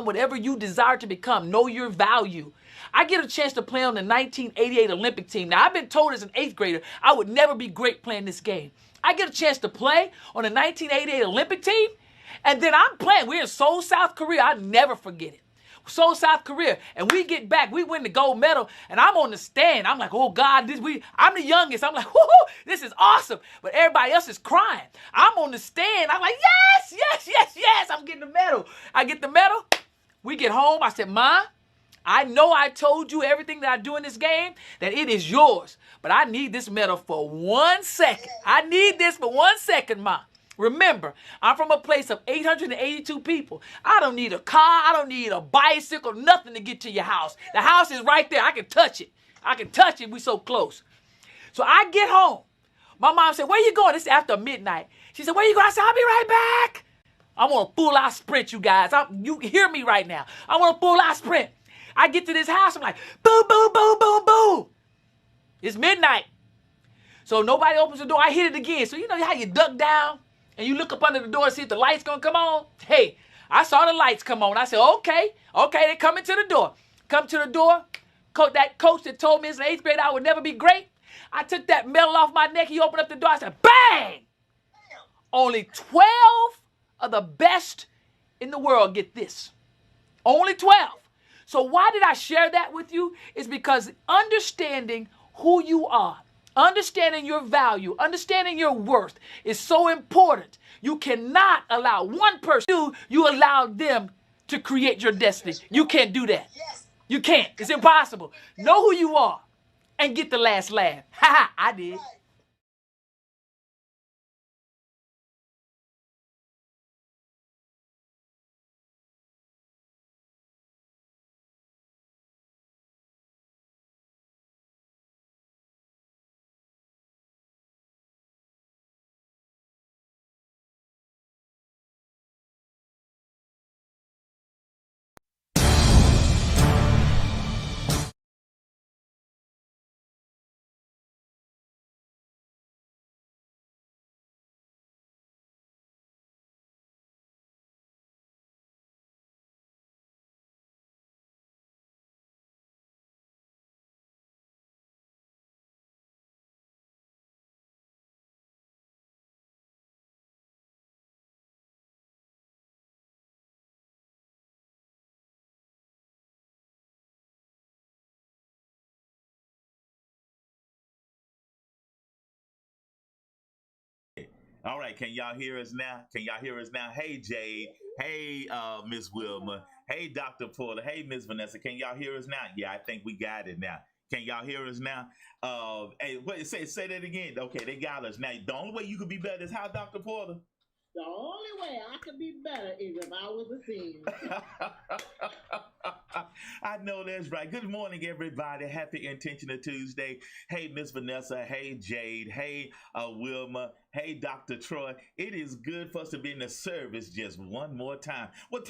become whatever you desire to become. Know your value. I get a chance to play on the 1988 Olympic team. Now, I've been told as an 8th grader I would never be great playing this game. I get a chance to play on the 1988 Olympic team, and then I'm playing. We're in Seoul, South Korea. I'll never forget it. Seoul, South Korea, and we get back. We win the gold medal, and I'm on the stand. I'm like, oh God, I'm the youngest. I'm like, whoo, this is awesome. But everybody else is crying. I'm on the stand. I'm like, yes, yes, yes, yes. I'm getting the medal. I get the medal. We get home. I said, Ma, I know I told you everything that I do in this game, that it is yours. But I need this medal for 1 second. I need this for 1 second, Ma. Remember, I'm from a place of 882 people. I don't need a car. I don't need a bicycle, nothing to get to your house. The house is right there. I can touch it. I can touch it. We so close. So I get home. My mom said, where you going? This is after midnight. She said, where you going? I said, I'll be right back. I want a full-out sprint, you guys. You hear me right now. I want a full-out sprint. I get to this house. I'm like, boo, boo, boo, boo, boo. It's midnight. So nobody opens the door. I hit it again. So you know how you duck down? And you look up under the door to see if the light's going to come on? Hey, I saw the lights come on. I said, okay, they coming to the door. Come to the door. That coach that told me as an 8th grade I would never be great. I took that medal off my neck. He opened up the door. I said, bang! Only 12 of the best in the world get this. Only 12. So why did I share that with you? It's because understanding who you are, understanding your value, understanding your worth is so important. You cannot allow one person, you allow them to create your destiny. You can't do that. You can't. It's impossible. Know who you are and get the last laugh. Ha ha, I did. All right, can y'all hear us now? Can y'all hear us now? Hey, Jade. Hey, Miss Wilma. Hey, Dr. Porter. Hey, Miss Vanessa. Can y'all hear us now? Yeah, I think we got it now. Can y'all hear us now? Hey, wait, say that again. Okay, they got us now. The only way you could be better is how, Dr. Porter? The only way I could be better is if I was a senior. I know that's right. Good morning, everybody. Happy Intentional Tuesday. Hey, Miss Vanessa. Hey, Jade. Hey, Wilma. Hey, Dr. Troy. It is good for us to be in the service just one more time. Well,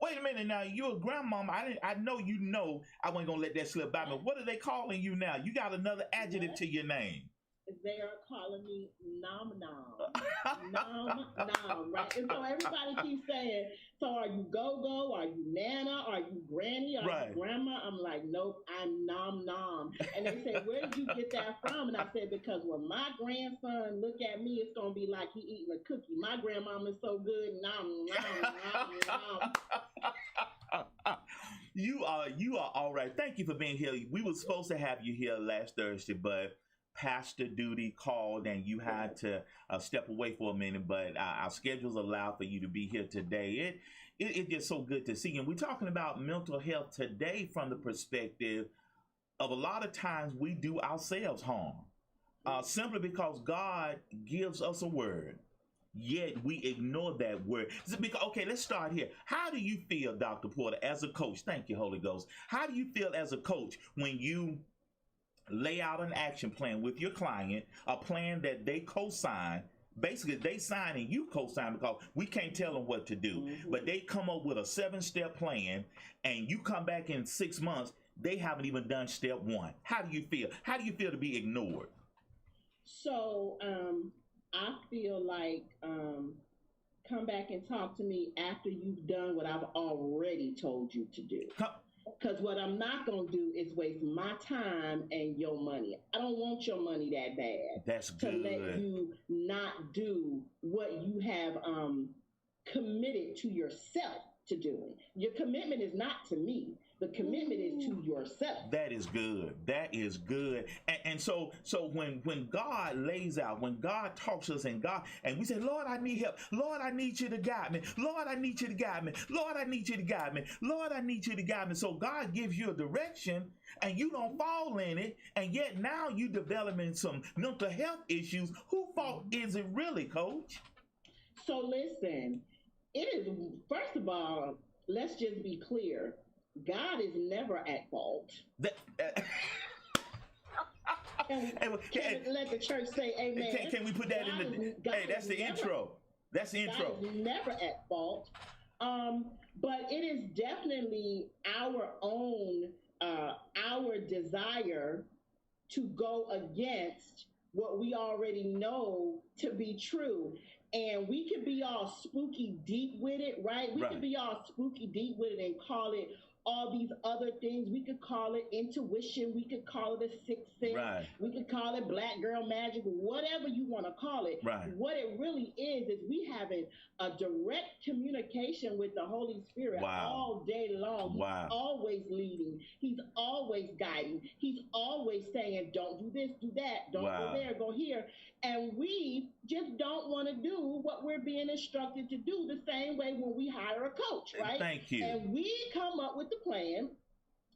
wait a minute now. You're a grandmama. I know you know. I wasn't going to let that slip by me. What are they calling you now? You got another adjective to your name. They are calling me nom nom. Nom nom, right? And so everybody keeps saying, so are you go-go? Are you nana? Are you granny? Are you grandma? I'm like, nope, I'm nom nom. And they say, where did you get that from? And I said, because when my grandson look at me, it's going to be like he eating a cookie. My grandmama is so good. Nom nom nom nom. You are all right. Thank you for being here. We were supposed to have you here last Thursday, but pastor duty called and you had to step away for a minute, but our schedules allow for you to be here today. It's just so good to see you. And we're talking about mental health today from the perspective of a lot of times we do ourselves harm simply because God gives us a word. Yet we ignore that word. Okay, let's start here. How do you feel, Dr. Porter, as a coach? Thank you, Holy Ghost. How do you feel as a coach when you lay out an action plan with your client, a plan that they co-sign? Basically, they sign and you co-sign because we can't tell them what to do. Mm-hmm. But they come up with a 7-step plan and you come back in 6 months, they haven't even done step 1. How do you feel? How do you feel to be ignored? So, I feel like come back and talk to me after you've done what I've already told you to do. Because what I'm not going to do is waste my time and your money. I don't want your money that bad. That's good. To let you not do what you have committed to yourself to doing. Your commitment is not to me. The commitment is to yourself. That is good. That is good. And so when God lays out, when God talks to us and we say, Lord, I need help. Lord, I need you to guide me. Lord, I need you to guide me. Lord, I need you to guide me. Lord, I need you to guide me. So God gives you a direction and you don't fall in it. And yet now you developing some mental health issues. Whose fault is it really, Coach? So listen, it is, first of all, let's just be clear. God is never at fault. Let the church say amen. Can we put that in the... Hey, that's the intro. That's the intro. God is never at fault. But it is definitely our own, our desire to go against what we already know to be true. And we could be all spooky deep with it, right? We could be all spooky deep with it and call it all these other things. We could call it intuition. We could call it a sixth sense. Right. We could call it black girl magic, whatever you want to call it. Right. What it really is we having a direct communication with the Holy Spirit all day long. He's always leading. He's always guiding. He's always saying, don't do this, do that. Don't go there, go here. And we just don't want to do what we're being instructed to do the same way when we hire a coach, right? Thank you. And we come up with the plan,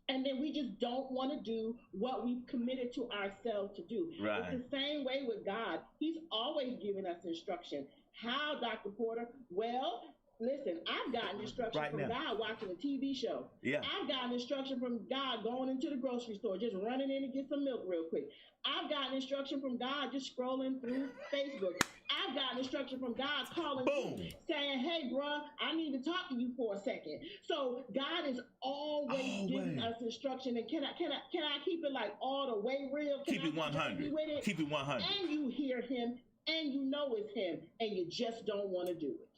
and then we just don't want to do what we've committed to ourselves to do. Right. It's the same way with God. He's always giving us instruction. How, Dr. Porter? Well, listen, I've gotten instruction from God watching a TV show. Yeah. I've gotten instruction from God going into the grocery store, just running in to get some milk real quick. I've gotten instruction from God just scrolling through Facebook. I've gotten instruction from God calling me, saying, hey, bruh, I need to talk to you for a second. So God is always giving us instruction. And can I keep it like all the way real? Keep it 100. Keep it 100. And you hear him, and you know it's him, and you just don't want to do it.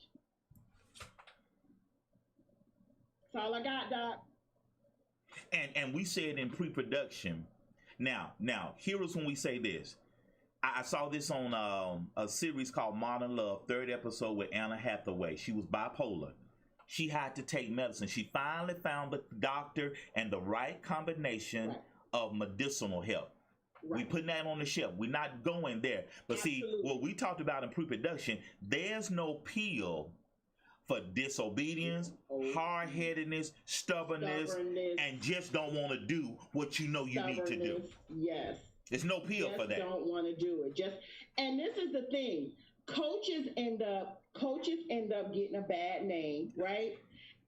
That's all I got, Doc. And we said in pre-production. Now, here is when we say this. I saw this on a series called Modern Love, 3rd episode with Anna Hathaway. She was bipolar. She had to take medicine. She finally found the doctor and the right combination of medicinal help. We're putting that on the shelf. We're not going there. But see, what we talked about in pre-production, there's no pill for disobedience, hard-headedness, stubbornness, and just don't want to do what you know you need to do. Yes. There's no pill for that. Don't want to do it. And this is the thing. Coaches end up getting a bad name, right?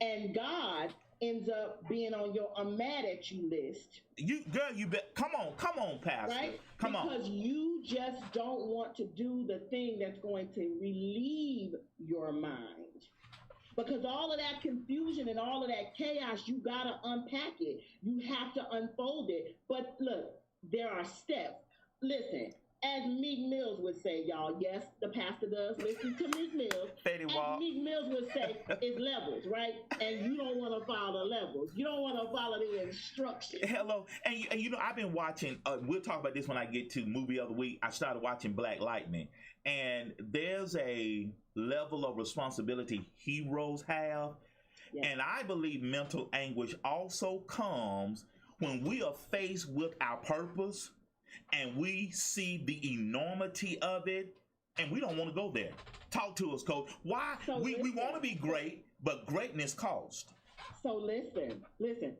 And God ends up being on your I'm mad at you list. You bet. Come on, Pastor. Right? Come on. Because you just don't want to do the thing that's going to relieve your mind. Because all of that confusion and all of that chaos, you got to unpack it. You have to unfold it. But look, there are steps. Listen, as Meek Mills would say, y'all, yes, the pastor does listen to Meek Mills. As Meek Mills would say, it's levels, right? And you don't want to follow levels. You don't want to follow the instructions. Hello. And you know, I've been watching, we'll talk about this when I get to movie of the week. I started watching Black Lightning. And there's a level of responsibility heroes have. Yes. And I believe mental anguish also comes when we are faced with our purpose and we see the enormity of it and we don't want to go there. Talk to us, Coach. Why? So we want to be great, but greatness costs. So listen.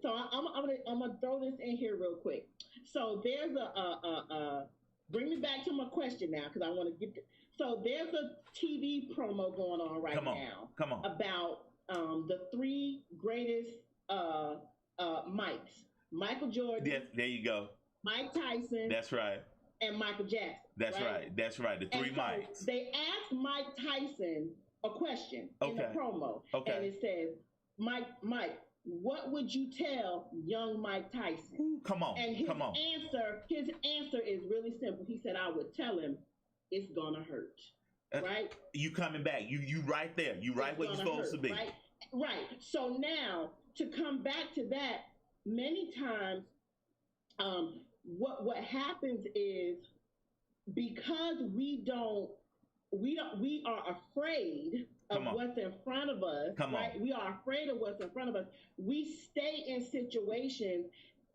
So I'm gonna throw this in here real quick. So there's a bring me back to my question now because I want to get to, so there's a TV promo going on right now. Come on. About the 3 greatest Mikes. Michael Jordan. Yes, there you go. Mike Tyson. That's right. And Michael Jackson. That's right. That's right. The 3 Mikes. They asked Mike Tyson a question in the promo. Okay. And it says, Mike, what would you tell young Mike Tyson? Ooh, come on. And his answer is really simple. He said, I would tell him it's gonna hurt. right? You coming back. You right there. You right where you're supposed to be. Right? Right. So now to come back to that, many times, what happens is because we are afraid of what's in front of us, right? We are afraid of what's in front of us. We stay in situations.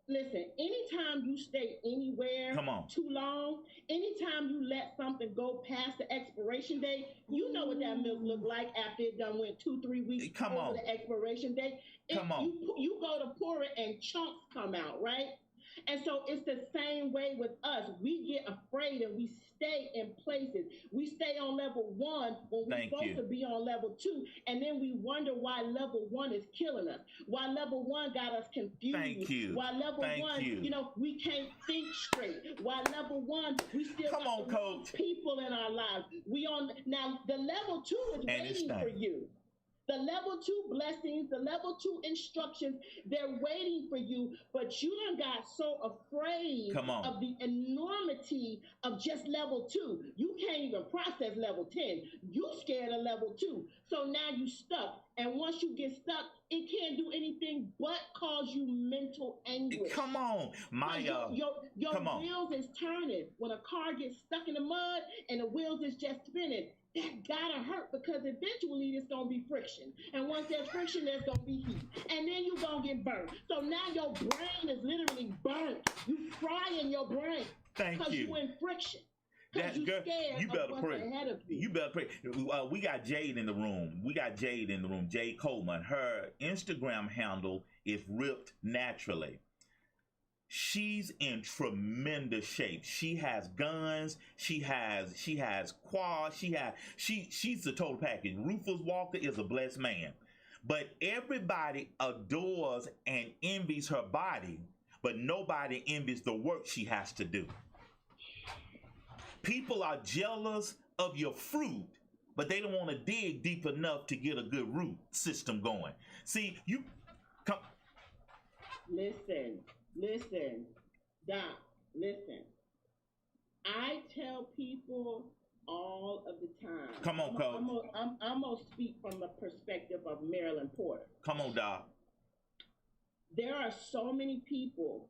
Listen, anytime you stay anywhere too long, anytime you let something go past the expiration date, you know what that milk look like after it done went 2-3 weeks over the expiration date. You go to pour it and chunks come out, right? And so it's the same way with us. We get afraid and we stay in places. We stay on level 1 when we're supposed to be on level 2. And then we wonder why level 1 is killing us. Why level 1 got us confused. Why level 1, we can't think straight. Why level 1, we still got Coach. People in our lives. Now the level 2 is waiting for you. The level 2 blessings, the level 2 instructions, they're waiting for you, but you done got so afraid of the enormity of just level 2. You can't even process level 10. You scared of level 2. So now you stuck. And once you get stuck, it can't do anything but cause you mental anguish. Come on. Your wheels is turning. When a car gets stuck in the mud and the wheels is just spinning, that gotta hurt because eventually there's gonna be friction. And once there's friction, there's gonna be heat. And then you're gonna get burnt. So now your brain is literally burnt. You frying your brain. Because you're in friction. That's good. You better pray. You better pray. We got Jade in the room. Jade Coleman. Her Instagram handle is Ripped Naturally. She's in tremendous shape. She has guns. She has quads. She's the total package. Rufus Walker is a blessed man. But everybody adores and envies her body, but nobody envies the work she has to do. People are jealous of your fruit, but they don't want to dig deep enough to get a good root system going. See, you come. Listen, Doc, listen. I tell people all of the time. Come on, Coach. I'm going to speak from the perspective of Marilyn Porter. Come on, Doc. There are so many people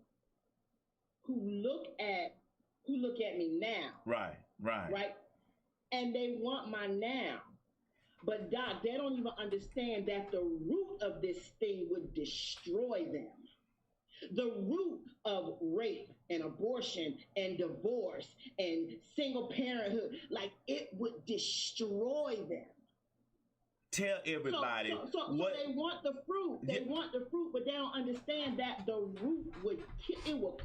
who look at me now. Right. And they want my now. But Doc, they don't even understand that the root of this thing would destroy them. The root of rape and abortion and divorce and single parenthood, like it would destroy them. Tell everybody. So they want the fruit. They want the fruit, but they don't understand that the root would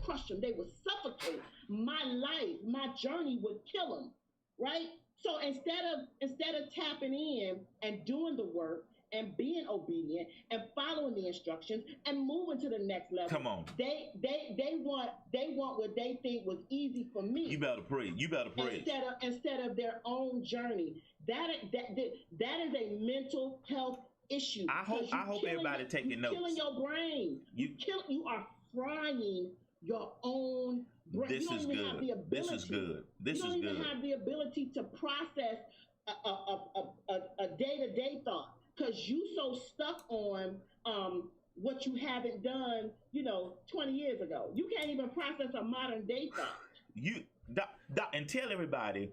crush them. They would suffocate. My life, my journey would kill them, right? So instead of tapping in and doing the work and being obedient and following the instructions and moving to the next level. Come on. They want what they think was easy for me. You better pray. Instead of their own journey. That is a mental health issue. I hope everybody taking notes. You're killing your brain. You are frying your own brain. This is good. This is good. You don't even have the ability to process a day-to-day thought. Because you so stuck on what you haven't done, 20 years ago. You can't even process a modern day thought. And tell everybody,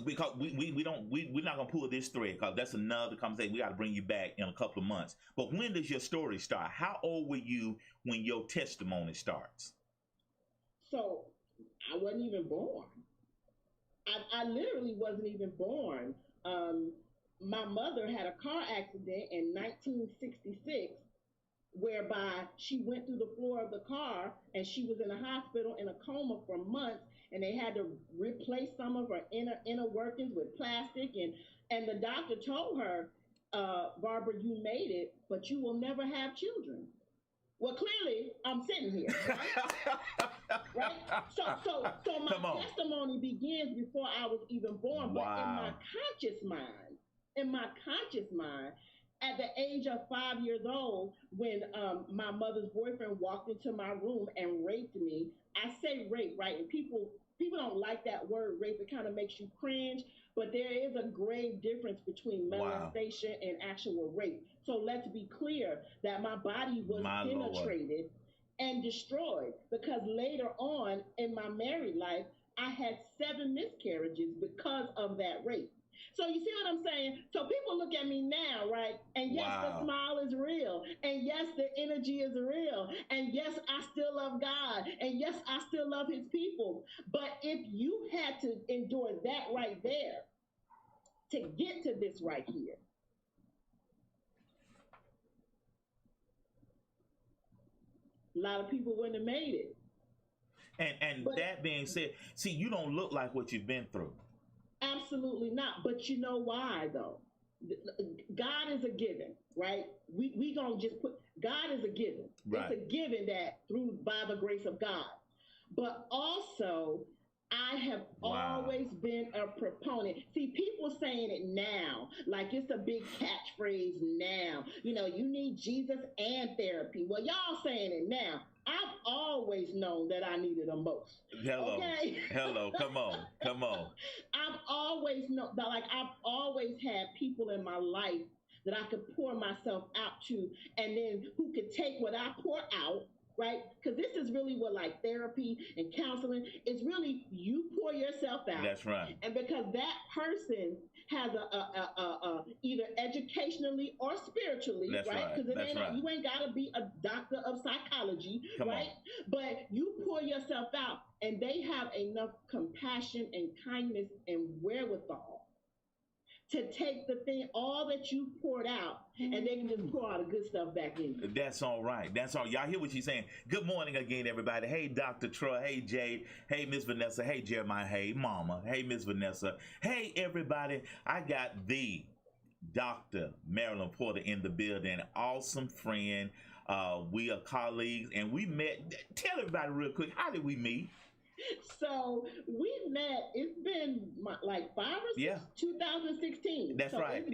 because we're not gonna pull this thread, because that's another conversation. We got to bring you back in a couple of months. But when does your story start? How old were you when your testimony starts? So I wasn't even born. I literally wasn't even born. My mother had a car accident in 1966 whereby she went through the floor of the car and she was in a hospital in a coma for months, and they had to replace some of her inner workings with plastic, and the doctor told her, Barbara, you made it, but you will never have children. Well, clearly, I'm sitting here, right? So my testimony begins before I was even born, but in my conscious mind, at the age of 5 years old, when my mother's boyfriend walked into my room and raped me. I say rape, right? And people don't like that word rape. It kind of makes you cringe, but there is a grave difference between molestation and actual rape. So let's be clear that my body was penetrated and destroyed, because later on in my married life, I had 7 miscarriages because of that rape. So you see what I'm saying? So people look at me now, right? And yes, the smile is real. And yes, the energy is real. And yes, I still love God. And yes, I still love his people. But if you had to endure that right there to get to this right here, a lot of people wouldn't have made it. But that being said, see, you don't look like what you've been through. Absolutely not. But you know why, though? God is a given, right? We gonna just put God is a given. Right. It's a given that through by the grace of God. But also, I have always been a proponent. See, people saying it now, like it's a big catchphrase now. You know, you need Jesus and therapy. Well, y'all saying it now. I've always known that I needed them both. Hello. Okay? Hello. Come on. I've always known that, like, I've always had people in my life that I could pour myself out to, and then who could take what I pour out, right? Because this is really what, like, therapy and counseling is really, you pour yourself out. That's right. And because that person has a either educationally or spiritually, that's right? Because right. You ain't got to be a doctor of psychology, Come right? On. But you pour yourself out, and they have enough compassion and kindness and wherewithal to take the thing, all that you poured out, and they can just pour all the good stuff back in you. That's all right. That's all. Y'all hear what she's saying. Good morning again, everybody. Hey, Dr. Troy. Hey, Jade. Hey, Miss Vanessa. Hey, Jeremiah. Hey, Mama. Hey, Miss Vanessa. Hey, everybody. I got the Dr. Marilyn Porter in the building. Awesome friend. We are colleagues, and we met. Tell everybody real quick, how did we meet? So we met, it's been like 5 or 6, 2016. That's right.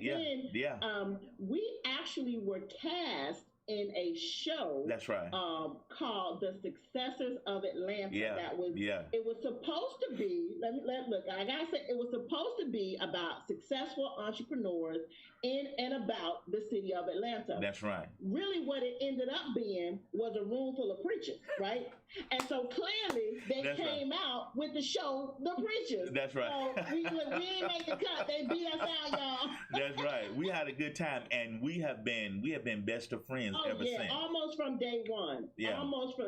We actually were cast in a show. That's right. Called The Successors of Atlanta. It was supposed to be, look, I gotta say, it was supposed to be about successful entrepreneurs in and about the city of Atlanta. That's right. Really what it ended up being was a room full of preachers, right? And so clearly they came out with the show, The Preachers. That's right. So we ain't make the cut. They beat us out, y'all. That's right. We had a good time, and we have been best of friends ever since. Almost from day one. Yeah.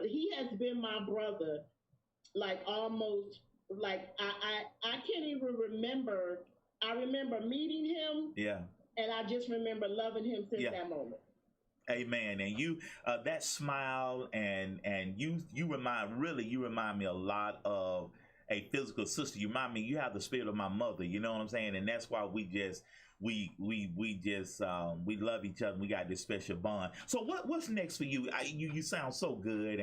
He has been my brother, like almost, like I can't even remember. I remember meeting him. Yeah. And I just remember loving him since that moment. Amen. And you, that smile, and you remind me a lot of a physical sister. You remind me, you have the spirit of my mother. You know what I'm saying? And that's why we love each other. We got this special bond. So what's next for you? You sound so good,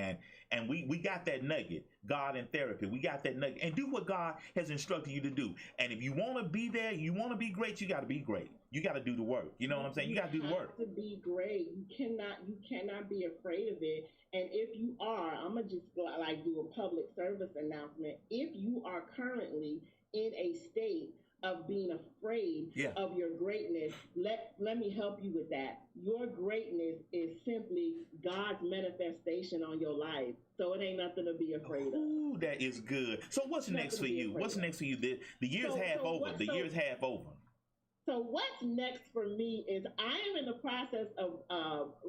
and we got that nugget, God and therapy. We got that nugget, and do what God has instructed you to do. And if you want to be there, you want to be great, you got to be great. You got to do the work. You know what I'm saying? You got to do the work. To be great, you cannot be afraid of it. And if you are, I'm gonna just like do a public service announcement. If you are currently in a state of being afraid of your greatness, let me help you with that. Your greatness is simply God's manifestation on your life. So it ain't nothing to be afraid of. Ooh, that is good. So what's next for you? What's next for you? The year's half over. The year's half over. So what's next for me is I am in the process of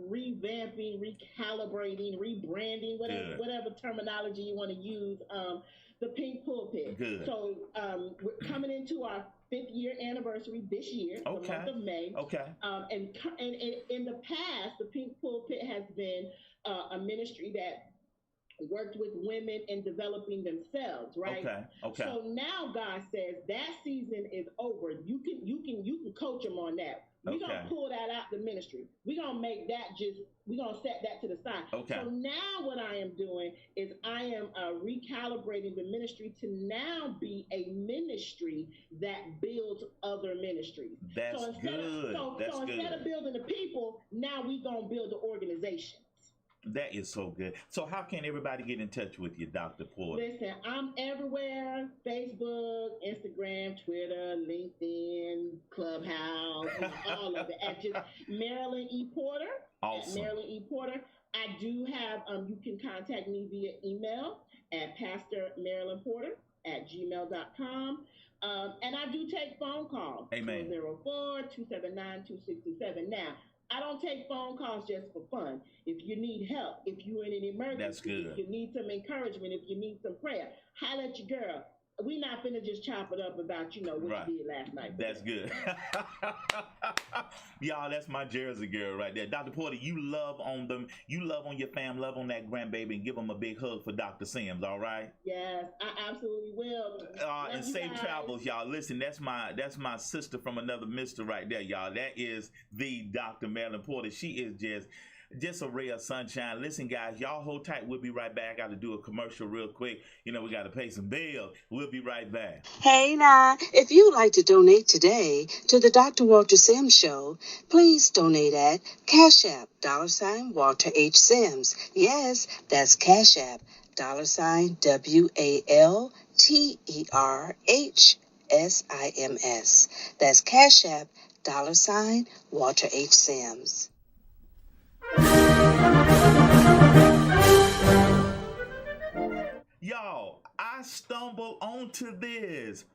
revamping, recalibrating, rebranding, whatever terminology you want to use, the Pink Pulpit. Good. So we're coming into our 5th year anniversary this year, the month of May. Okay. And in the past, the Pink Pulpit has been a ministry that worked with women in developing themselves, right? Okay. So now God says that season is over. You can coach them on that. We're gonna pull that out the ministry. We're gonna make that we're gonna set that to the side. Okay. So now what I am doing is I am recalibrating the ministry to now be a ministry that builds other ministries. That's so instead good. So instead of building the people, now we're gonna build the organization. That is so good. So how can everybody get in touch with you, Dr. Porter? Listen, I'm everywhere. Facebook, Instagram, Twitter, LinkedIn, Clubhouse, all of it. At just Marilyn E. Porter. Awesome. At Marilyn E. Porter. I do have, you can contact me via email at pastormarilynporter@gmail.com. And I do take phone calls. Amen. 204-279-2667. Now, I don't take phone calls just for fun. If you need help, if you're in an emergency, that's good. If you need some encouragement, if you need some prayer, holler at your girl. We're not finna just chop it up about, what you did last night. That's good. Y'all, that's my Jersey girl right there. Dr. Porter, you love on them. You love on your fam, love on that grandbaby, and give them a big hug for Dr. Sims, all right? Yes, I absolutely will. And safe travels, y'all. Listen, that's my sister from another mister right there, y'all. That is the Dr. Marilyn Porter. She is just a ray of sunshine. Listen, guys, y'all hold tight. We'll be right back. I got to do a commercial real quick. We got to pay some bills. We'll be right back. Hey, now, if you'd like to donate today to the Dr. Walter Sims Show, please donate at Cash App, $Walter H. Sims. Yes, that's Cash App, $WALTERHSIMS. That's Cash App, $Walter H. Sims. Y'all, I stumbled onto this.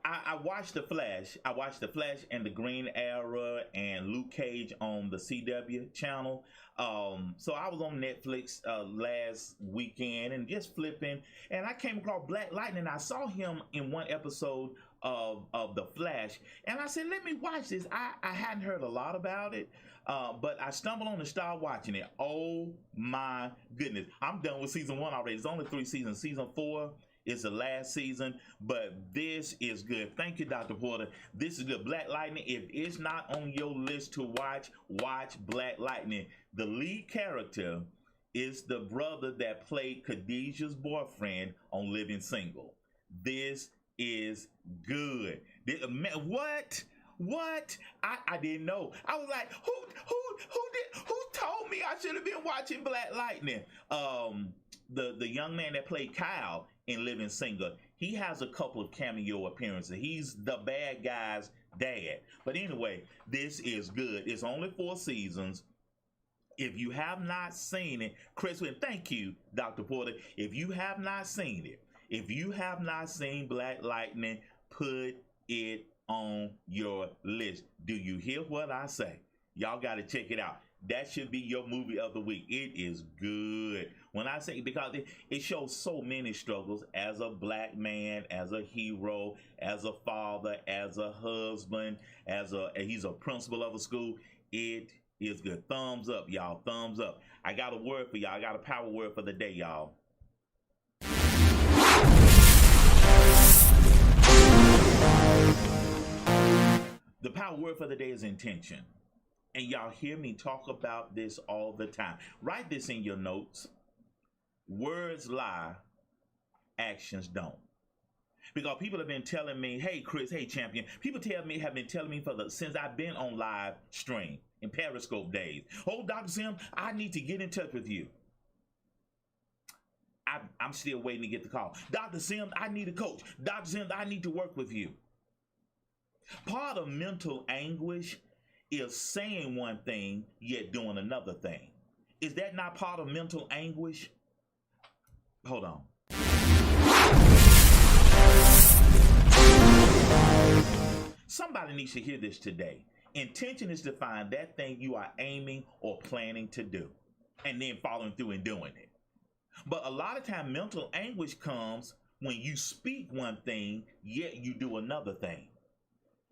I watched The Flash. I watched The Flash and the Green Arrow and Luke Cage on the CW channel. So I was on Netflix last weekend and just flipping, and I came across Black Lightning. I saw him in one episode of The Flash, and I said, let me watch this. I hadn't heard a lot about it. But I stumbled on and started watching it. Oh my goodness. I'm done with season 1 already. It's only 3 seasons. Season 4 is the last season, but this is good. Thank you, Dr. Porter. This is good. Black Lightning, if it's not on your list to watch Black Lightning. The lead character is the brother that played Khadijah's boyfriend on Living Single. This is good. What? I didn't know. I was like, who told me I should have been watching Black Lightning? The young man that played Kyle in Living Single, he has a couple of cameo appearances. He's the bad guy's dad. But anyway, this is good. It's only 4 seasons. If you have not seen it, Chris, thank you, Dr. Porter. If you have not seen it, if you have not seen Black Lightning, put it on your list. Do you hear what I say? Y'all got to check it out. That should be your movie of the week. It is good. When I say, because it shows so many struggles as a black man, as a hero, as a father, as a husband, he's a principal of a school. It is good. Thumbs up, y'all. Thumbs up. I got a word for y'all. I got a power word for the day, y'all. The power word for the day is intention. And y'all hear me talk about this all the time. Write this in your notes. Words lie, actions don't. Because people have been telling me, hey Chris, hey champion. People have been telling me since I've been on live stream in Periscope days. Oh, Dr. Sim, I need to get in touch with you. I'm still waiting to get the call. Dr. Sim, I need a coach. Dr. Sim, I need to work with you. Part of mental anguish is saying one thing, yet doing another thing. Is that not part of mental anguish? Hold on. Somebody needs to hear this today. Intention is to find that thing you are aiming or planning to do, and then following through and doing it. But a lot of time, mental anguish comes when you speak one thing, yet you do another thing.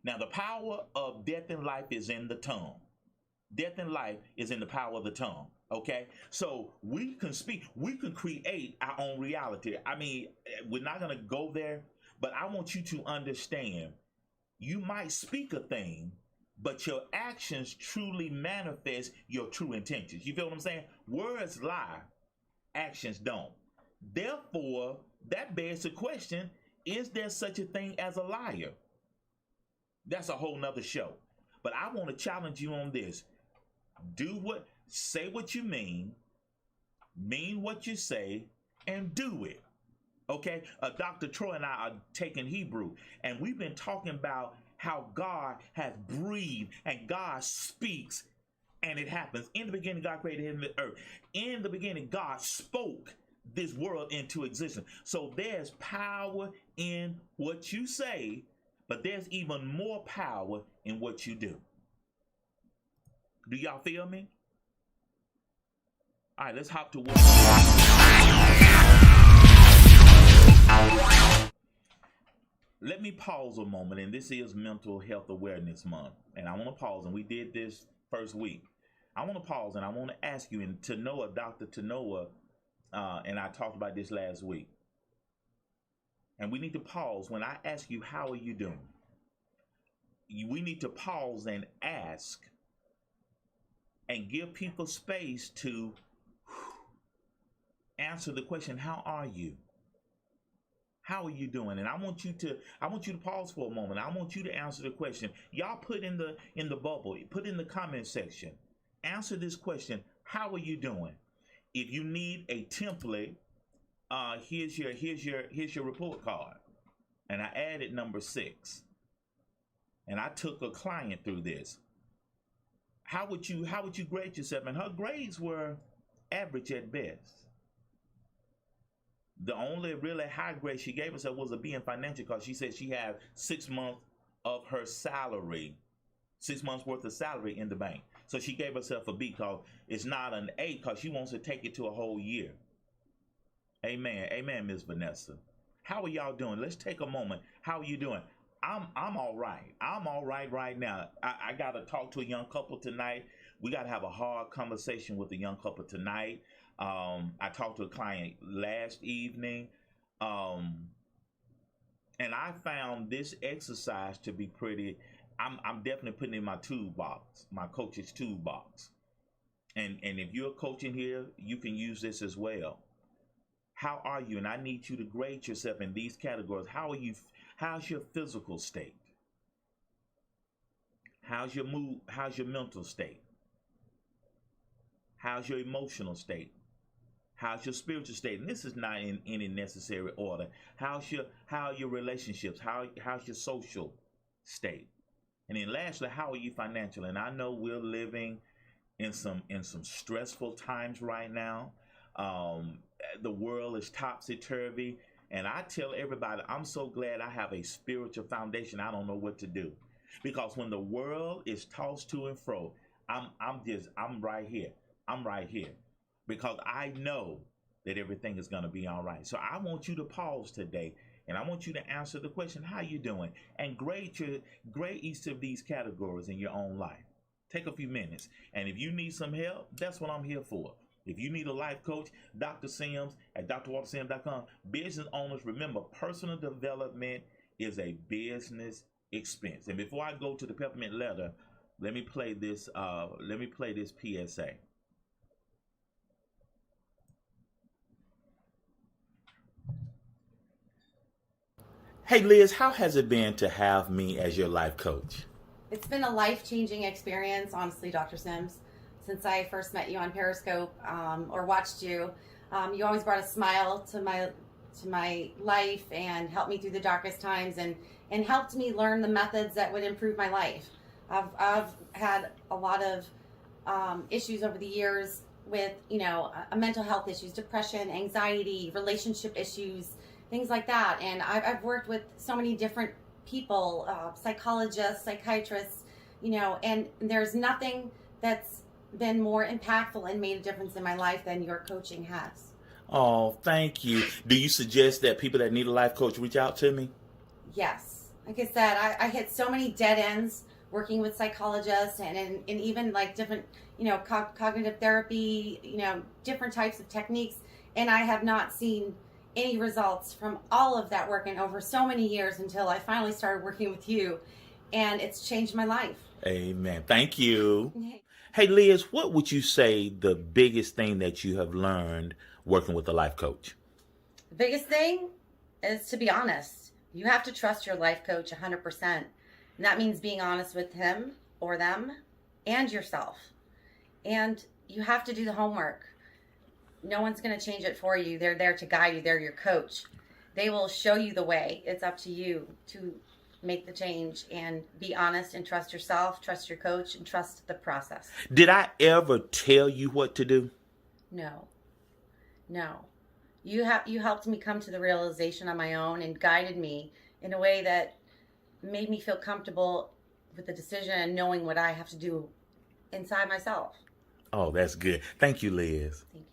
Now, the power of death and life is in the tongue. Death and life is in the power of the tongue, okay? So we can speak, we can create our own reality. I mean, we're not going to go there, but I want you to understand, you might speak a thing, but your actions truly manifest your true intentions. You feel what I'm saying? Words lie, actions don't. Therefore, that begs the question, is there such a thing as a liar? That's a whole nother show. But I want to challenge you on this. Say what you mean what you say, and do it. Okay? Dr. Troy and I are taking Hebrew, and we've been talking about how God has breathed and God speaks and it happens. In the beginning, God created heaven and earth. In the beginning, God spoke this world into existence. So there's power in what you say, but there's even more power in what you do. Do y'all feel me? All right, let's hop to what. Let me pause a moment, and this is Mental Health Awareness Month, and I want to pause, and we did this first week. I want to pause, and I want to ask you, and Tanoa, Dr. Tanoa, and I talked about this last week, and we need to pause when I ask you, how are you doing? We need to pause and ask and give people space to answer the question, how are you? How are you doing? And I want you to pause for a moment. I want you to answer the question. Y'all put in the bubble, put in the comment section. Answer this question. How are you doing? If you need a template, here's your report card. And I added number 6. And I took a client through this. How would you grade yourself? And her grades were average at best. The only really high grade she gave herself was a B in financial, because she said she had 6 months of her salary, 6 months worth of salary in the bank. So she gave herself a B, because it's not an A, because she wants to take it to a whole year. Amen. Amen, Miss Vanessa. How are y'all doing? Let's take a moment. How are you doing? I'm all right. I'm all right now. I got to talk to a young couple tonight. We got to have a hard conversation with a young couple tonight. I talked to a client last evening, and I found this exercise to be pretty. I'm definitely putting in my toolbox, my coach's toolbox. And if you're a coach in here, you can use this as well. How are you? And I need you to grade yourself in these categories. How are you? How's your physical state? How's your mood? How's your mental state? How's your emotional state? How's your spiritual state? And this is not in any necessary order. How are your relationships? How's your social state? And then lastly, how are you financially? And I know we're living in some stressful times right now. The world is topsy-turvy. And I tell everybody, I'm so glad I have a spiritual foundation. I don't know what to do. Because when the world is tossed to and fro, I'm right here. I'm right here. Because I know that everything is going to be all right. So I want you to pause today, and I want you to answer the question, how you doing? And grade each of these categories in your own life. Take a few minutes. And if you need some help, that's what I'm here for. If you need a life coach, Dr. Sims at drwaltersims.com. Business owners, remember, personal development is a business expense. And before I go to the peppermint letter, let me play this PSA. Hey Liz, how has it been to have me as your life coach? It's been a life-changing experience, honestly, Dr. Sims. Since I first met you on Periscope or watched you, you always brought a smile to my life and helped me through the darkest times and helped me learn the methods that would improve my life. I've had a lot of issues over the years with, mental health issues, depression, anxiety, relationship issues, things like that. And I've worked with so many different people, psychologists, psychiatrists, and there's nothing that's been more impactful and made a difference in my life than your coaching has. Oh, thank you. Do you suggest that people that need a life coach reach out to me? Yes. Like I said, I hit so many dead ends working with psychologists and even like different, cognitive therapy, different types of techniques. And I have not seen any results from all of that work in over so many years until I finally started working with you. and it's changed my life. Amen. Thank you. Hey, Liz, what would you say the biggest thing that you have learned working with a life coach? The biggest thing is to be honest. You have to trust your life coach 100%. And that means being honest with him or them and yourself. And you have to do the homework. No one's going to change it for you. They're there to guide you. They're your coach. They will show you the way. It's up to you to make the change and be honest and trust yourself, trust your coach, and trust the process. Did I ever tell you what to do? No. You helped me come to the realization on my own and guided me in a way that made me feel comfortable with the decision and knowing what I have to do inside myself. Oh, that's good. Thank you, Liz. Thank you.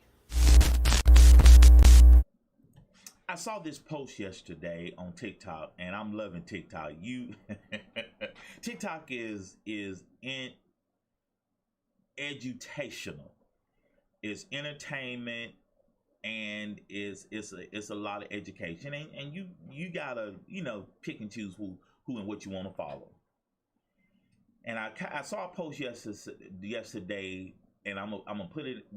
I saw this post yesterday on TikTok, and I'm loving TikTok. TikTok is edutational. It's entertainment, and it's a lot of education. And you gotta pick and choose who and what you want to follow. And I saw a post yesterday, and I'm gonna put it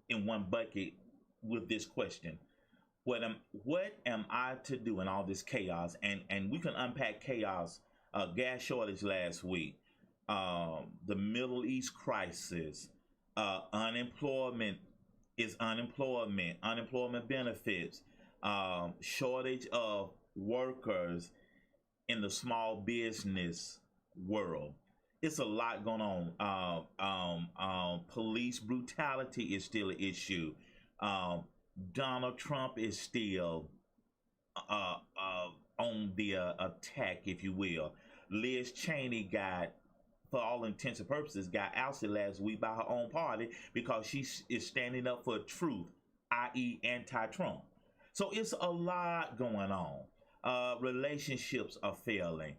in one bucket with this question. What am I to do in all this chaos? And we can unpack chaos. Gas shortage last week, the Middle East crisis, unemployment benefits, shortage of workers in the small business world. It's a lot going on. Police brutality is still an issue. Donald Trump is still on the attack, if you will. Liz Cheney for all intents and purposes, got ousted last week by her own party because she is standing up for truth, i.e. anti-Trump. So it's a lot going on. Relationships are failing.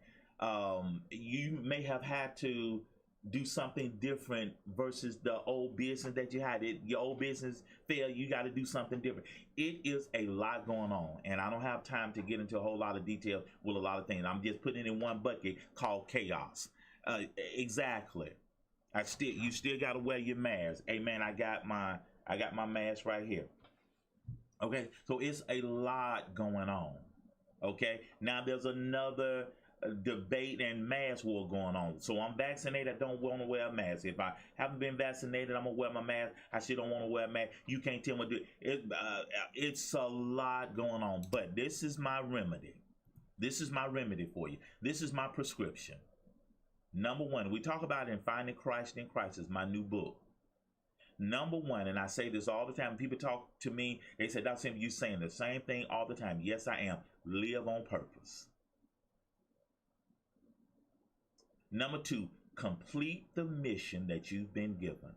You may have had to do something different versus the old business that you had. Your old business failed, you got to do something different. It is a lot going on, and I don't have time to get into a whole lot of detail with a lot of things. I'm just putting it in one bucket called chaos. Exactly. You still got to wear your mask. Hey man, I got my mask right here. Okay, so it's a lot going on. Okay, now there's another debate and mask war going on. So I'm vaccinated, I don't want to wear a mask. If I haven't been vaccinated, I'm gonna wear my mask. I still don't want to wear a mask. You can't tell me what to do. It's a lot going on, but this is my remedy. This is my remedy for you. This is my prescription. Number one, we talk about in Finding Christ in Crisis, my new book. Number one, and I say this all the time, when people talk to me, they say, Dr. Sim, you saying the same thing all the time. Yes, I am. Live on purpose. Number two, complete the mission that you've been given.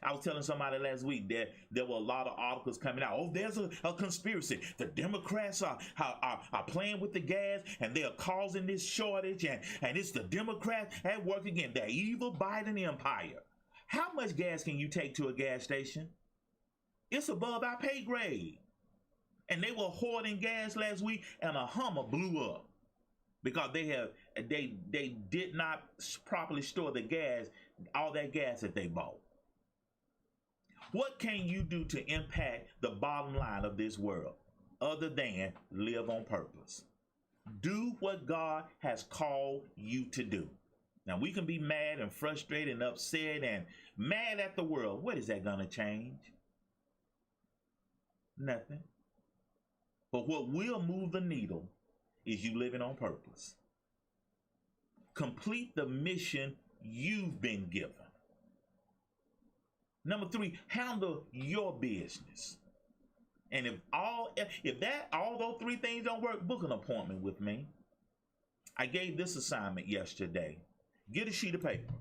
I was telling somebody last week that there were a lot of articles coming out. Oh, there's a conspiracy. The Democrats are playing with the gas, and they're causing this shortage, and it's the Democrats at work again. The evil Biden empire. How much gas can you take to a gas station? It's above our pay grade. And they were hoarding gas last week, and a Hummer blew up because they did not properly store the gas, all that gas that they bought. What can you do to impact the bottom line of this world other than live on purpose? Do what God has called you to do. Now, we can be mad and frustrated and upset and mad at the world. What is that going to change? Nothing. But what will move the needle is you living on purpose. Complete the mission you've been given. Number three, handle your business. And if all those three things don't work, book an appointment with me. I gave this assignment yesterday. Get a sheet of paper.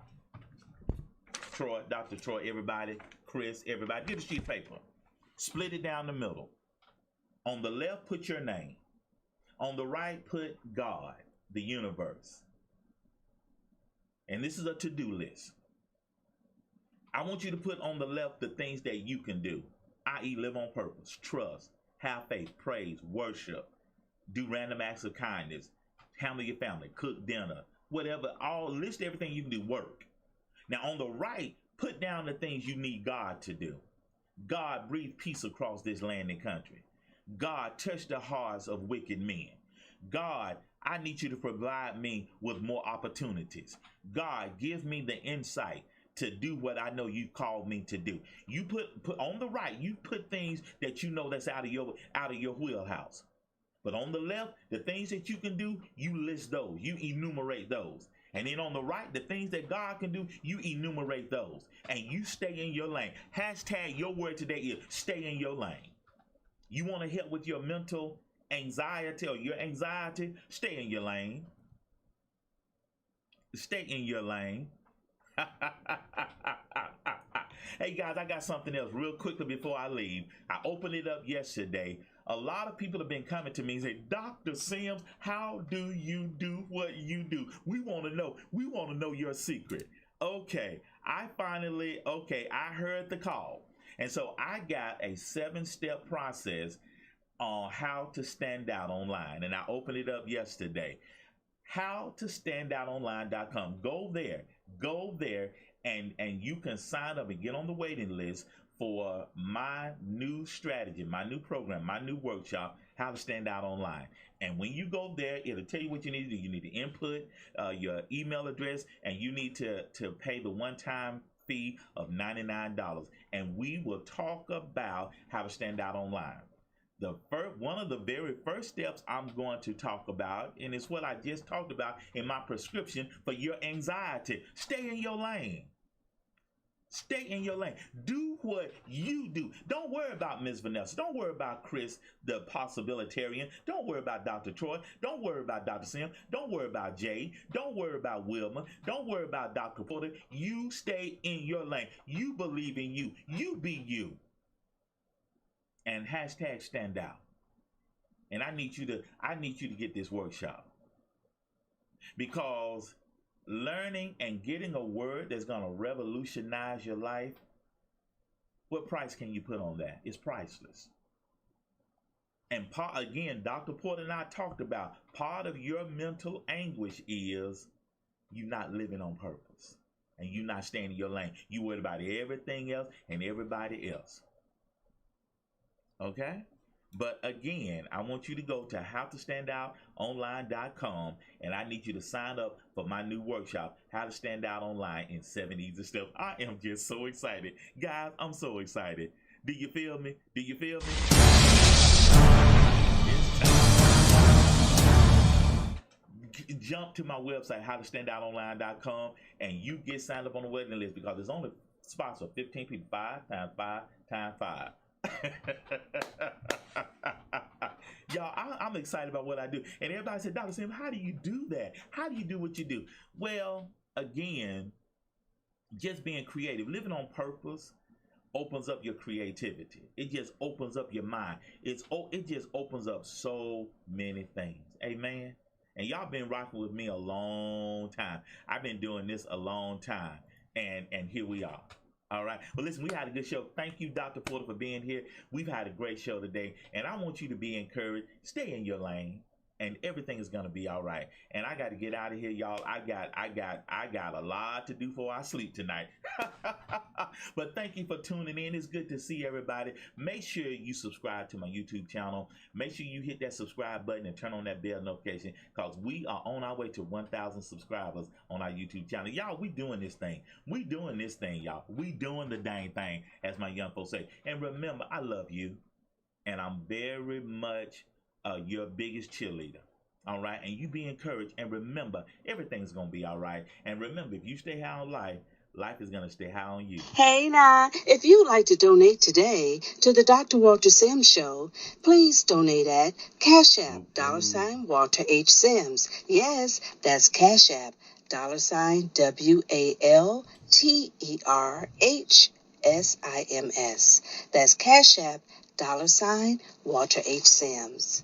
Troy, Dr. Troy, everybody, Chris, everybody, get a sheet of paper. Split it down the middle. On the left, put your name. On the right, put God, the universe. And this is a to-do list. I want you to put on the left the things that you can do, i.e. live on purpose, trust, have faith, praise, worship, do random acts of kindness, handle your family, cook dinner, whatever, list everything you can do, work. Now on the right, put down the things you need God to do. God, breathe peace across this land and country. God, touch the hearts of wicked men. God, I need you to provide me with more opportunities. God, give me the insight to do what I know you called me to do. You put on the right, you put things that you know that's out of your wheelhouse. But on the left, the things that you can do, you list those. You enumerate those. And then on the right, the things that God can do, you enumerate those. And you stay in your lane. Hashtag your word today is stay in your lane. You want to help with your mental anxiety or your anxiety? Stay in your lane. Stay in your lane. Hey guys, I got something else real quickly before I leave. I opened it up yesterday. A lot of people have been coming to me and say, Dr. Sims, how do you do what you do? We want to know. We want to know your secret. Okay, I heard the call. And so I got a 7-step process on how to stand out online. And I opened it up yesterday. HowToStandOutOnline.com. Go there and you can sign up and get on the waiting list for my new strategy, my new program, my new workshop, How to Stand Out Online. And when you go there, it'll tell you what you need to do. You need to input your email address, and you need to pay the one-time fee of $99. And we will talk about how to stand out online. One of the very first steps I'm going to talk about, and it's what I just talked about in my prescription for your anxiety. Stay in your lane. Stay in your lane. Do what you do. Don't worry about Ms. Vanessa. Don't worry about Chris, the possibilitarian. Don't worry about Dr. Troy. Don't worry about Dr. Sim. Don't worry about Jay. Don't worry about Wilma. Don't worry about Dr. Porter. You stay in your lane. You believe in you. You be you. And hashtag stand out. And I need you to get this workshop, because learning and getting a word that's going to revolutionize your life, what price can you put on that? It's priceless. And again, Dr. Porter and I talked about part of your mental anguish is you not living on purpose and you not staying in your lane. You worried about everything else and everybody else. Okay? But again, I want you to go to howtostandoutonline.com, and I need you to sign up for my new workshop, How to Stand Out Online in 7 Easy Steps. I am just so excited. Guys, I'm so excited. Do you feel me? Do you feel me? Jump to my website, howtostandoutonline.com, and you get signed up on the waiting list, because there's only spots for 15 people. 5 times 5 times 5. Y'all, I'm excited about what I do. And everybody said, Dr. Sim, how do you do that? How do you do what you do? Well, again, just being creative, living on purpose opens up your creativity. It just opens up your mind. It just opens up so many things. Amen. And y'all been rocking with me a long time. I've been doing this a long time. And here we are. All right. Well, listen, we had a good show. Thank you, Dr. Porter, for being here. We've had a great show today, and I want you to be encouraged. Stay in your lane, and everything is going to be all right. And I got to get out of here, y'all. I got a lot to do before I sleep tonight. But thank you for tuning in. It's good to see everybody. Make sure you subscribe to my YouTube channel. Make sure you hit that subscribe button and turn on that bell notification, because we are on our way to 1,000 subscribers on our YouTube channel. Y'all, we doing this thing. We doing this thing, y'all. We doing the dang thing, as my young folks say. And remember, I love you, and I'm very much your biggest cheerleader. All right. And you be encouraged. And remember, everything's going to be all right. And remember, if you stay high on life, life is going to stay high on you. Hey now, if you'd like to donate today to the Dr. Walter Sims Show, please donate at Cash App, $Walter H. Sims. Yes, that's Cash App, $WalterHSims. That's Cash App, $Walter H. Sims.